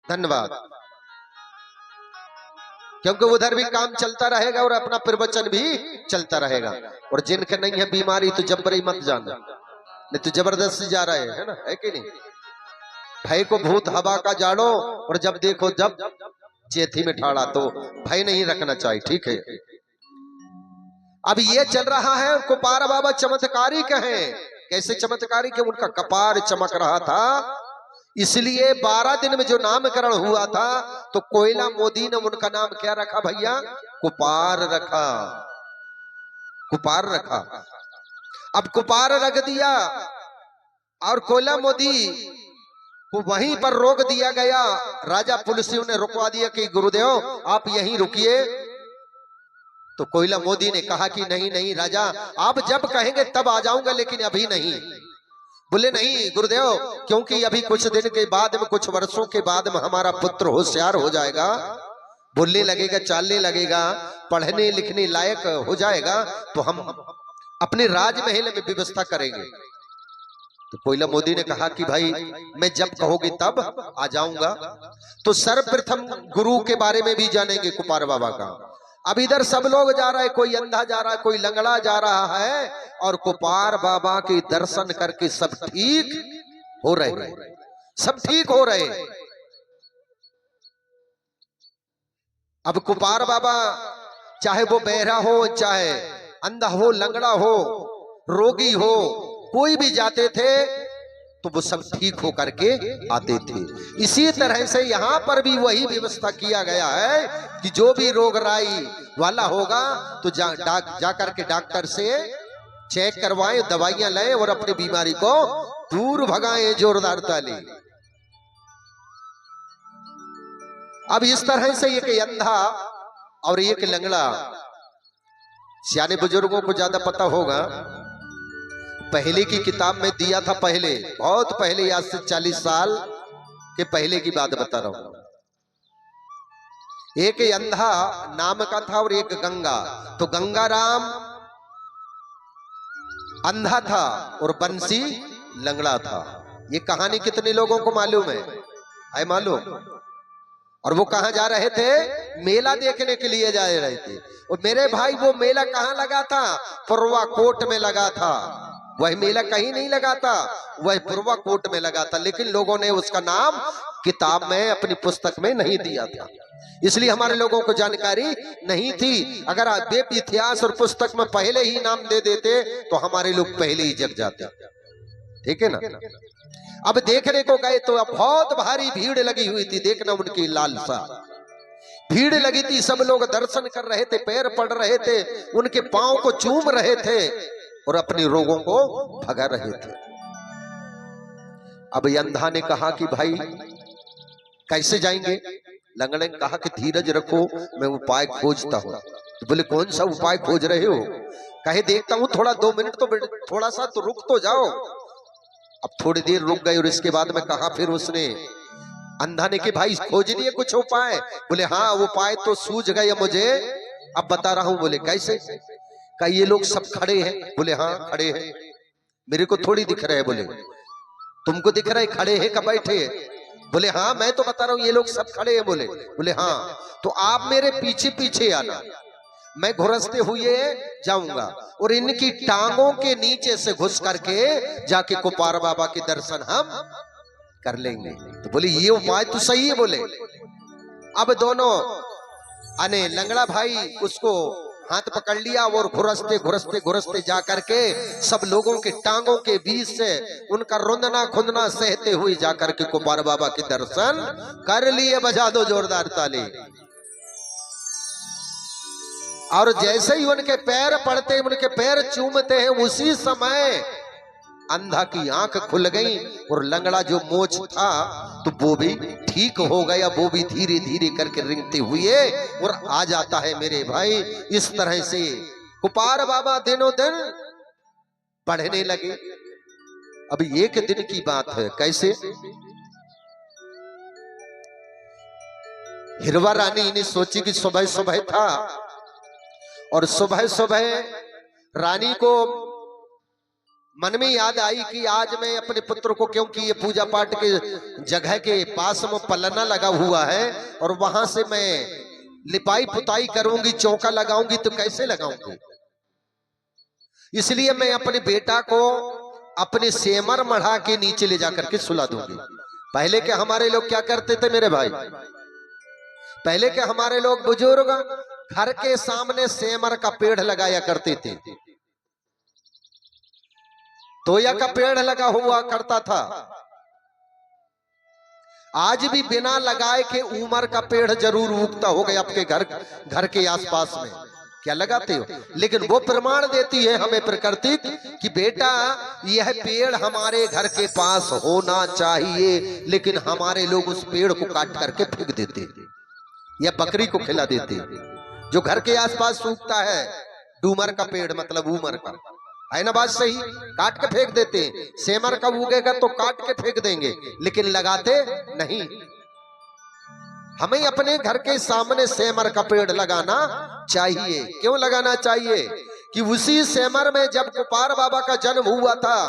धन्यवाद। क्योंकि उधर भी काम चलता रहेगा और अपना प्रवचन भी चलता रहेगा। और जिनके नहीं है बीमारी तो जबरी मत जाना, नहीं तो जबरदस्ती जा रहे है ना, है कि नहीं। भय को भूत हवा का जाड़ो, और जब देखो जब चेथी में ठाड़ा, तो भय नहीं रखना चाहिए, ठीक है। अब ये चल रहा है, कुपार बाबा चमत्कारी कहे। कैसे चमत्कारी के? उनका कपार चमक रहा था, इसलिए 12 दिन में जो नामकरण हुआ था, तो कोयला मोदी ने उनका नाम क्या रखा भैया? कुपार रखा, कुपार रखा। अब कुपार रख दिया और कोयला मोदी को वहीं पर रोक दिया गया। राजा पुलसियों ने रुकवा दिया कि गुरुदेव आप यहीं रुकिए। तो कोयला मोदी ने कहा कि नहीं नहीं राजा, आप जब कहेंगे तब आ जाऊंगा, लेकिन अभी नहीं। बोले नहीं गुरुदेव, क्योंकि अभी कुछ दिन के बाद में, कुछ वर्षों के बाद में हमारा पुत्र होशियार हो जाएगा, बोलने लगेगा, चालने लगेगा, पढ़ने लिखने लायक हो जाएगा, तो हम अपने राजमहल में व्यवस्था करेंगे। तो कोयला मोदी ने कहा कि भाई मैं जब कहोगे तब आ जाऊंगा। तो सर्वप्रथम गुरु के बारे में भी जानेंगे कुपार बाबा का। अब इधर सब लोग जा रहे हैं, कोई अंधा जा रहा है, कोई लंगड़ा जा रहा है, और कुपार बाबा के दर्शन करके सब ठीक हो रहे, सब ठीक हो रहे। अब कुपार बाबा चाहे वो बहरा हो, चाहे अंधा हो, लंगड़ा हो, रोगी हो, कोई भी जाते थे तो वो सब ठीक हो करके आते थे। इसी तरह से यहाँ पर भी वही व्यवस्था किया गया है कि जो भी रोग राई वाला होगा तो जा करके डॉक्टर से चेक करवाएं, दवाइयां लें और अपनी बीमारी को दूर भगाएं। जोरदार ताली। अब इस तरह से एक अंधा और एक लंगड़ा, सियाने बुजुर्गों को ज्यादा पता होगा, पहले की किताब में दिया था, पहले बहुत पहले, आज से 40 साल के पहले की बात बता रहा हूं। एक अंधा नाम का था और एक गंगा। तो गंगाराम अंधा था और बंसी लंगड़ा था। ये कहानी कितने लोगों को मालूम है मालूम? और वो कहां जा रहे थे? मेला देखने के लिए जा रहे थे। और मेरे भाई वो मेला कहां लगा था? पुरवा कोट में लगा था। वह मेला कहीं नहीं लगा था, वह पुरवा कोट में लगा था, लेकिन लोगों ने उसका नाम किताब में, अपनी पुस्तक में नहीं दिया था, इसलिए हमारे लोगों को जानकारी नहीं थी। अगर आप इतिहास और पुस्तक में पहले ही नाम दे देते तो हमारे लोग पहले ही जग जाते, ठीक है ना। अब देखने को गए तो अब बहुत भारी भीड़ लगी हुई थी, देखना उनकी लालसा, भीड़ लगी थी, सब लोग दर्शन कर रहे थे, पैर पड़ रहे थे, उनके पांव को चूम रहे थे और अपने रोगों को भगा रहे थे। अब अंधा ने कहा कि भाई कैसे जाएंगे? लंगड़े ने कहा कि धीरज रखो, मैं उपाय खोजता हूं। तो बोले कौन सा उपाय खोज रहे हो? कहे देखता हूं, थोड़ा 2 मिनट तो थोड़ा सा तो रुक तो जाओ। अब थोड़ी देर रुक गए और इसके बाद में कहा फिर उसने, अंधा ने कि भाई खोज लिए कुछ उपाय? बोले हाँ उपाय तो सूझ गए मुझे, अब बता रहा हूं। बोले कैसे? का ये लोग सब खड़े हैं? बोले हाँ खड़े हैं, मेरे को थोड़ी दिख रहे हैं। बोले तुमको दिख रहा है खड़े हैं का बैठे हैं? बोले हाँ मैं तो बता रहा हूं ये लोग सब खड़े हैं। बोले हाँ तो आप मेरे पीछे पीछे आना, मैं घुरसते हुए जाऊंगा और इनकी टांगों के नीचे से घुस करके जाके कुपार बाबा के दर्शन हम कर लेंगे। तो बोले ये उपाय तो सही है। बोले अब दोनों अने लंगड़ा भाई उसको हाथ पकड़ लिया और घुरसते घुरसते घुरसते जा करके सब लोगों के टांगों के बीच से उनका रुंदना खुंदना सहते हुए जाकर के कुपार बाबा के दर्शन कर लिए। बजा दो जोरदार ताली। और जैसे ही उनके पैर पड़ते हैं, उनके पैर चूमते हैं, उसी समय अंधा की आंख खुल गई और लंगड़ा जो मोच था तो वो भी ठीक हो गया, वो भी धीरे धीरे करके रिंगते हुए और आ जाता है। मेरे भाई इस तरह से कुपार बाबा दिनों दिन बढ़ने लगे। अभी एक दिन की बात है, कैसे? हिरवा रानी ने सोची कि सुबह सुबह था और सुबह सुबह रानी को मन में याद आई कि आज मैं अपने पुत्र को, क्योंकि ये पूजा पाठ के जगह के पास में पलना लगा हुआ है और वहां से मैं लिपाई पुताई करूंगी, चौका लगाऊंगी, तो कैसे लगाऊंगी। इसलिए मैं अपने बेटा को अपने सेमर मढ़ा के नीचे ले जाकर के सुला दूंगी। पहले के हमारे लोग क्या करते थे मेरे भाई, पहले के हमारे लोग बुजुर्ग घर के सामने सेमर का पेड़ लगाया करते थे, तोया का पेड़ लगा हुआ करता था। आज भी बिना लगाए के उमर का पेड़ जरूर उगता होगा आपके घर के आसपास में, क्या लगाते हो। लेकिन वो प्रमाण देती है हमें प्रकृति कि बेटा यह पेड़ हमारे घर के पास होना चाहिए, लेकिन हमारे लोग उस पेड़ को काट करके फेंक देते या बकरी को खिला देते। जो घर के आसपास सूखता है, डूमर का पेड़ मतलब उमर का, है ना बात सही, काट के फेंक देते। सेमर का उगेगा तो काट के फेंक देंगे, लेकिन लगाते नहीं। हमें अपने घर के सामने सेमर का पेड़ लगाना चाहिए। क्यों लगाना चाहिए कि उसी सेमर में जब कुपार बाबा का जन्म हुआ था,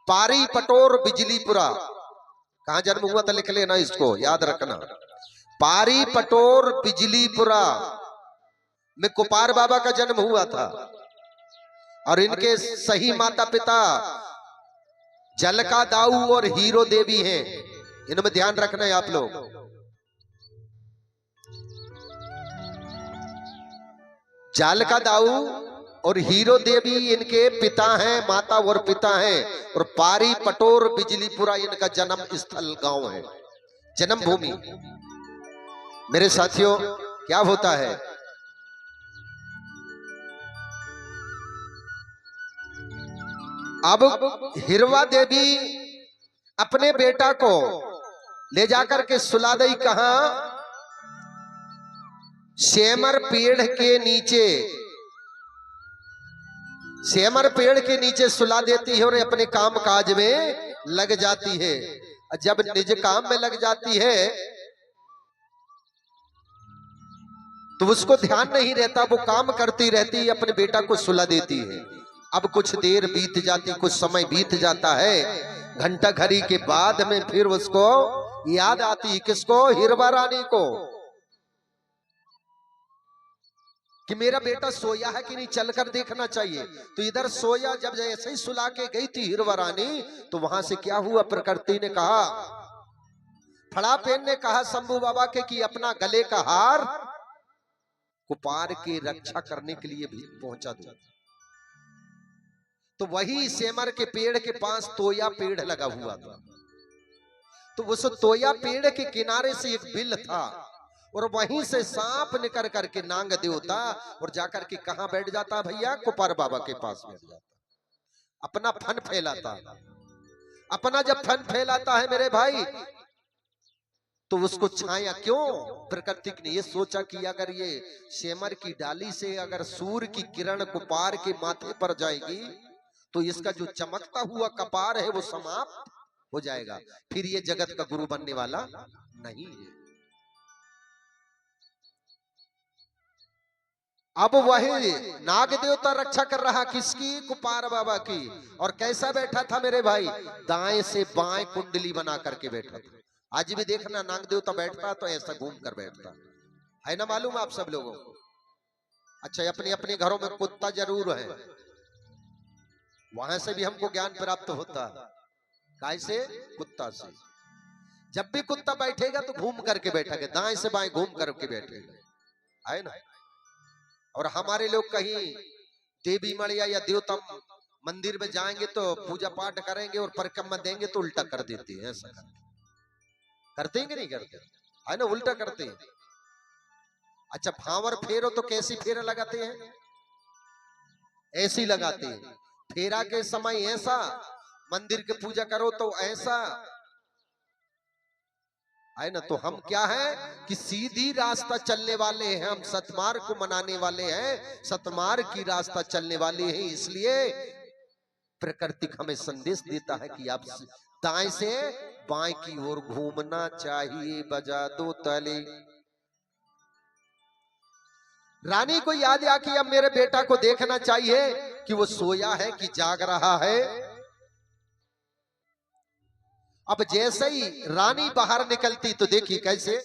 पारी पटोर बिजलीपुरा, कहां जन्म हुआ था लिख लेना, इसको याद रखना। पारी पटोर बिजलीपुरा में कुपार बाबा का जन्म हुआ था और इनके सही माता पिता जलका दाऊ और हीरो देवी हैं। इनमें ध्यान रखना है आप लोग। जालका दाऊ और हीरो देवी इनके पिता हैं, माता और पिता हैं। और पारी पटोर बिजलीपुरा इनका जन्म स्थल गांव है, जन्म भूमि। मेरे साथियों क्या होता है, अब हिरवा देवी अपने बेटा को ले जाकर के सुला दी, कहां, सेमर पेड़ के नीचे, सेमर पेड़ के नीचे सुला देती है और अपने काम काज में लग जाती है। जब निज काम में लग जाती है तो उसको ध्यान नहीं रहता, वो काम करती रहती है, अपने बेटा को सुला देती है। अब कुछ देर बीत जाती, कुछ समय बीत जाता है, घंटा घड़ी के बाद में फिर उसको याद आती, किसको, हिरवा रानी को, कि मेरा बेटा सोया है कि नहीं, चलकर देखना चाहिए। तो इधर सोया, जब ऐसे ही सुला के गई थी हिरवा रानी, तो वहां से क्या हुआ, प्रकृति ने कहा, फड़ापेन ने कहा शंभू बाबा के कि अपना गले का हार कुपार की रक्षा करने के लिए भी पहुंचा दो। तो वही सेमर के पेड़ के पास तोया पेड़ लगा हुआ था, तो उस तोया पेड़ के किनारे से एक बिल था और वहीं से सांप निकल करके नांग देवता और जाकर के कहां बैठ जाता भैया, कुपार बाबा के पास बैठ जाता, अपना फन फैलाता। अपना जब फन फैलाता है मेरे भाई, तो उसको छाया क्यों, प्रकृति ने ये सोचा कि अगर ये सेमर की डाली से अगर सूर्य की किरण कुपार के माथे पर जाएगी तो इसका जो चमकता हुआ कपार है वो समाप्त हो जाएगा, फिर ये जगत का गुरु बनने वाला नहीं है। अब वही नाग देवता रक्षा कर रहा किसकी, कुपार बाबा की। और कैसा बैठा था मेरे भाई, दाएं से बाएं कुंडली बना करके बैठा था। आज भी देखना नाग देवता बैठता तो ऐसा घूम कर बैठता है ना, मालूम आप सब लोगों को। अच्छा, अपने अपने घरों में कुत्ता जरूर है, वहां से भी हमको ज्ञान प्राप्त होता है। कैसे, कुत्ता से। जब भी कुत्ता बैठेगा तो घूम करके बैठेगा, दाएं से बाएं घूम करके बैठेगा, है ना। और हमारे लोग कहीं देवी मड़िया या देवता मंदिर में जाएंगे तो पूजा पाठ करेंगे और परिक्रमा देंगे तो उल्टा कर देते हैं। ऐसा करते हैं कि नहीं करते, है ना, उल्टा करते हैं। अच्छा, भावर फेरो तो कैसी फेरा लगाते हैं, ऐसी लगाते हैं। फेरा के समय ऐसा, मंदिर के पूजा करो तो ऐसा, है ना। तो हम क्या है कि सीधी रास्ता चलने वाले हैं, हम सतमार्ग को मनाने वाले हैं, सतमार्ग की रास्ता चलने वाले हैं। इसलिए प्रकृति हमें संदेश देता है कि आप दाएं से बाएं की ओर घूमना चाहिए। बजा दो ताली। रानी को याद आया कि अब मेरे बेटा को देखना चाहिए कि वो सोया है कि जाग रहा है। अब जैसे ही रानी बाहर निकलती तो देखी कैसे